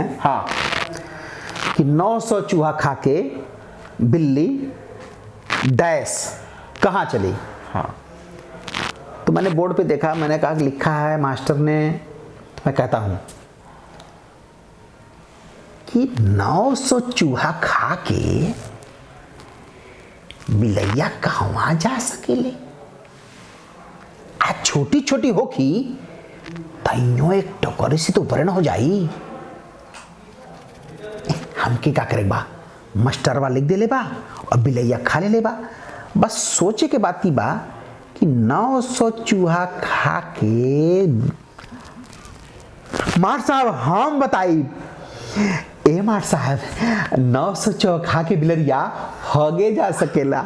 हैं हाँ कि 900 चूहा खा के बिल्ली डैश कहाँ चली। हाँ तो मैंने बोर्ड पे देखा, मैंने कहा कि लिखा है मास्टर ने, मैं कहता हूँ कि 900 चूहा खा के बिलैया कहवा जा सकेले। आज छोटी छोटी होखी तइयो एक टोकरी से तो ऊपर न हो जाई। हमके का करे बा, मास्टरवा लिख दे ले बा और बिलैया खा ले बा। बस सोचे के बात की बा कि 900 चूहा खा के मार साहब हम बताई ए मार साहब 900 चूहा खा के बिलरिया हगे जा सकेला।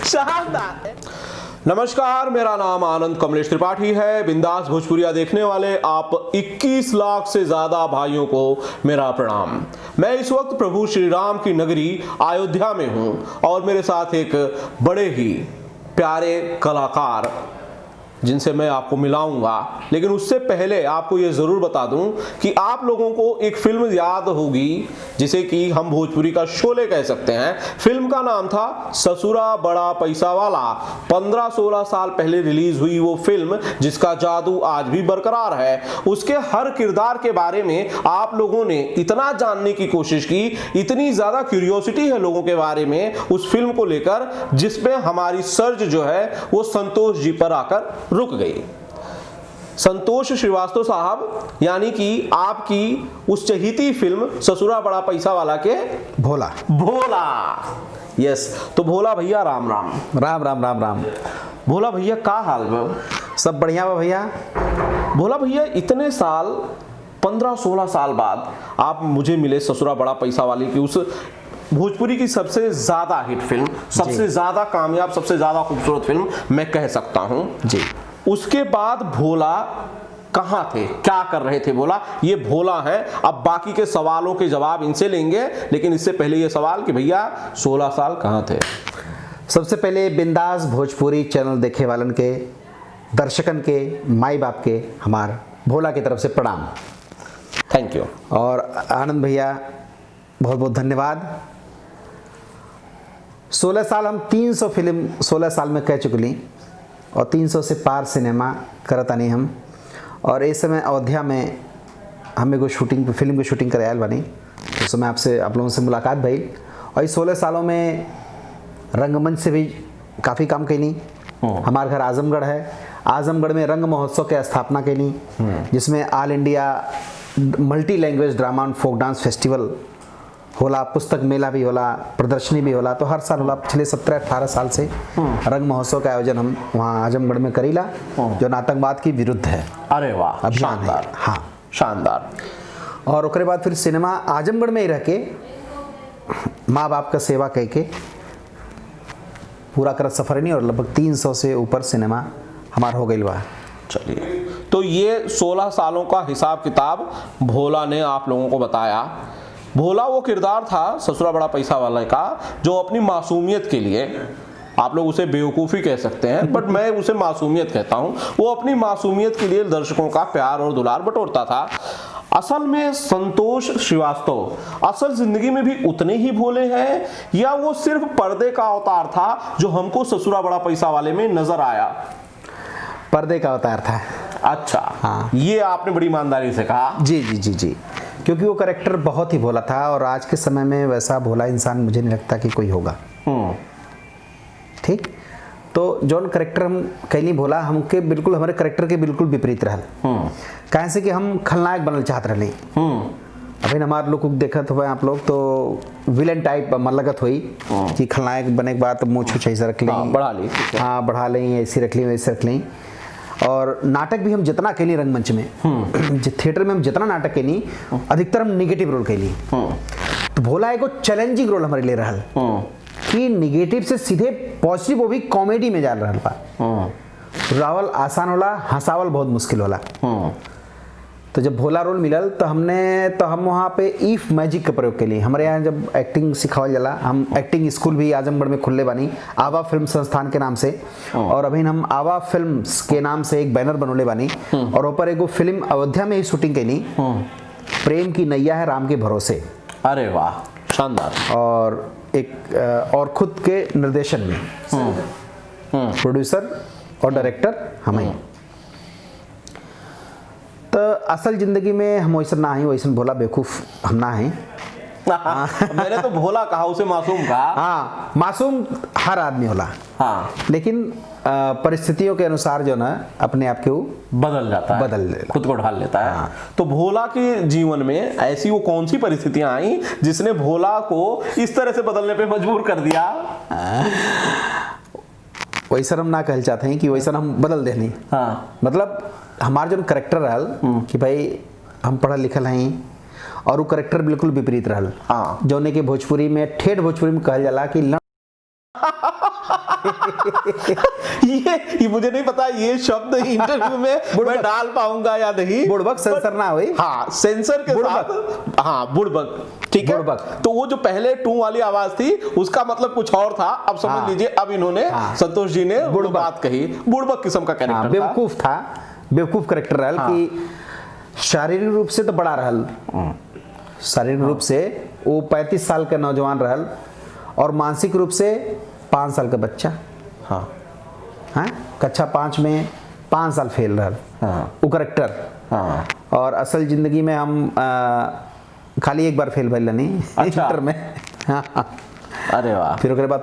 शानदार। नमस्कार, मेरा नाम आनंद कमलेश त्रिपाठी है। बिंदास भोजपुरिया देखने वाले आप 21 लाख से ज्यादा भाइयों को मेरा प्रणाम। मैं इस वक्त प्रभु श्री राम की नगरी अयोध्या में हूं और मेरे साथ एक बड़े ही प्यारे कलाकार जिनसे मैं आपको मिलाऊंगा। लेकिन उससे पहले आपको यह जरूर बता दूं कि आप लोगों को एक फिल्म याद होगी जिसे कि हम भोजपुरी का शोले कह सकते हैं। फिल्म का नाम था ससुरा बड़ा पैसा वाला। 15-16 साल पहले रिलीज हुई वो फिल्म जिसका जादू आज भी बरकरार है। उसके हर किरदार के बारे में आप लोगों ने इतना जानने की कोशिश की, इतनी ज्यादा क्यूरियोसिटी है लोगों के बारे में उस फिल्म को लेकर, जिसमें हमारी सर्च जो है वो संतोष जी पर आकर रुक गई। संतोष श्रीवास्तव साहब, यानी कि आपकी उस चहीती फिल्म ससुरा बड़ा पैसा वाला के भोला यस। तो भोला भैया राम राम। राम राम राम राम। भोला भैया का हाल बा? सब बढ़िया बा भैया। भोला भैया इतने साल 15-16 साल बाद आप मुझे मिले ससुरा बड़ा पैसा वाली की, उस भोजपुरी की सबसे ज्यादा हिट फिल्म, सबसे ज्यादा कामयाब, सबसे ज्यादा खूबसूरत फिल्म मैं कह सकता हूं जी। उसके बाद भोला कहां थे, क्या कर रहे थे भोला? ये भोला है। अब बाकी के सवालों के जवाब इनसे लेंगे, लेकिन इससे पहले ये सवाल कि भैया 16 साल कहां थे? सबसे पहले बिंदास भोजपुरी चैनल देखे वालन के, दर्शकन के, माई बाप के हमार भोला की तरफ से प्रणाम। Thank you. और आनंद भैया बहुत बहुत धन्यवाद। 16 साल हम 300 फिल्म 16 साल में कह चुकली और 300 से पार सिनेमा करतानी हम। और इस समय अयोध्या में हमें कोई शूटिंग, फिल्म की शूटिंग करे आयल बनी। उस समय आपसे, आप लोगों से मुलाकात भई। और इस 16 सालों में रंगमंच से भी काफ़ी काम कैनी। हमारे घर आजमगढ़ है, आजमगढ़ में रंग महोत्सव के स्थापना कैनी, जिसमें All India multi language drama and folk dance festival होला, पुस्तक मेला भी होला, प्रदर्शनी भी होला। तो हर साल होला। पिछले 17-18 साल से रंग महोत्सव का आयोजन हम वहाँ आजमगढ़ में करीला, जो आतंकवाद की विरुद्ध है। अरे वाह, शानदार। हाँ, शानदार। और उसके बाद फिर सिनेमा आजमगढ़ में ही रह के माँ बाप का सेवा कह के पूरा कर सफर नहीं, और लगभग 300 से ऊपर सिनेमा हमारा हो गई बा। चलिए, तो ये 16 सालों का हिसाब किताब भोला ने आप लोगों को बताया। भोला वो किरदार था ससुरा बड़ा पैसा वाला का जो अपनी मासूमियत के लिए, आप लोग उसे बेवकूफ़ी कह सकते हैं बट मैं उसे मासूमियत कहता हूं, वो अपनी मासूमियत के लिए दर्शकों का प्यार और दुलार बटोरता था। असल में संतोष श्रीवास्तव असल जिंदगी में भी उतने ही भोले हैं, या वो सिर्फ पर्दे का अवतार था जो हमको ससुरा बड़ा पैसा वाले में नजर आया? पर्दे का अवतार था। अच्छा, हाँ, ये आपने बड़ी ईमानदारी से कहा। जी जी जी जी, क्योंकि वो करेक्टर बहुत ही भोला था और आज के समय में वैसा भोला इंसान मुझे नहीं लगता कि कोई होगा। ठीक, तो जौन करेक्टर हम कहीं नहीं भोला, हमके बिल्कुल हमारे करेक्टर के बिल्कुल विपरीत रहल। कहे से कि हम खलनायक बनल चाहत रहे। अभी हमारे लोग देखत हुए आप लोग तो विलन टाइप लगत हुई कि खलनायक बने के बाद मुँह छुछ ऐसे रख लें, बढ़ा ली, हाँ बढ़ा लें, ऐसी रख लें, वैसे रख लें। और नाटक भी हम जितना कैली रंगमंच में, थिएटर में हम जितना नाटक कैली, अधिकतर हम निगेटिव रोल कैली। तो भोला एगो चैलेंजिंग रोल हमारे ले रहल कि निगेटिव से सीधे पॉजिटिव, वो भी कॉमेडी में जा रहल बा। रावल आसान होला, हंसावल बहुत मुश्किल होला। तो जब भोला रोल मिलल तो हम वहाँ पे ईफ मैजिक का प्रयोग के लिए हमारे यहाँ जब एक्टिंग सिखावल जाला, हम एक्टिंग स्कूल भी आजमगढ़ में खुलले बानी आवा फिल्म संस्थान के नाम से, और अभी हम आवा फिल्म्स के नाम से एक बैनर बनोले बानी, और ऊपर एगो फिल्म अयोध्या में ही शूटिंग कैनी, प्रेम की नैया है राम के भरोसे। अरे वाह, शानदार। और खुद के निर्देशन में प्रोड्यूसर और डायरेक्टर हम ही। तो असल जिंदगी में हम वैसा ना ही, वैसा भोला बेवकूफ हम ना हैं। मैंने तो भोला कहा, उसे मासूम कहा। हाँ, मासूम हर आदमी होला, हाँ, लेकिन परिस्थितियों के अनुसार जो ना अपने आप के वो बदल जाता है, खुद को ढाल लेता है। तो भोला के जीवन में ऐसी वो कौन सी परिस्थितियां आई जिसने भोला को इस तरह से बदलने पे मजबूर कर दिया? वैसा हम ना कहल चाहते हैं कि वैसा हम बदल देनी। हाँ, मतलब हमार जो करेक्टर रहल कि भाई हम पढ़ल लिखल हैं, और वो करेक्टर बिल्कुल विपरीत रहल। हाँ, जौने के भोजपुरी में, ठेठ भोजपुरी में कहल जाला कि ये मुझे नहीं पता ये शब्द इंटरव्यू में मैं डाल पाऊंगा या नहीं। बुड़बक सेंसर ना हुई। हाँ, सेंसर के साथ। हाँ, बुड़बक, ठीक है। बुड़बक। तो वो जो पहले टू वाली आवाज थी उसका मतलब कुछ और था। अब समझ लीजिए, अब इन्होंने संतोष जी ने बुड़बक बात कही, बुड़बक किस्म का कैरेक्टर बेवकूफ था, बेवकूफ कैरेक्टर रहल कि शारीरिक रूप से तो बड़ा रहल, शारीरिक रूप से वो 35 साल का नौजवान रहल, और मानसिक रूप से 5 साल का बच्चा। हाँ, हाँ, कक्षा 5 में 5 साल फेल रहल वो कैरेक्टर। हाँ, और असल जिंदगी में हम खाली एक बार फेल भइल नहीं, अच्छा। इंटर में। हाँ, अरे वाह। फिर उसके बाद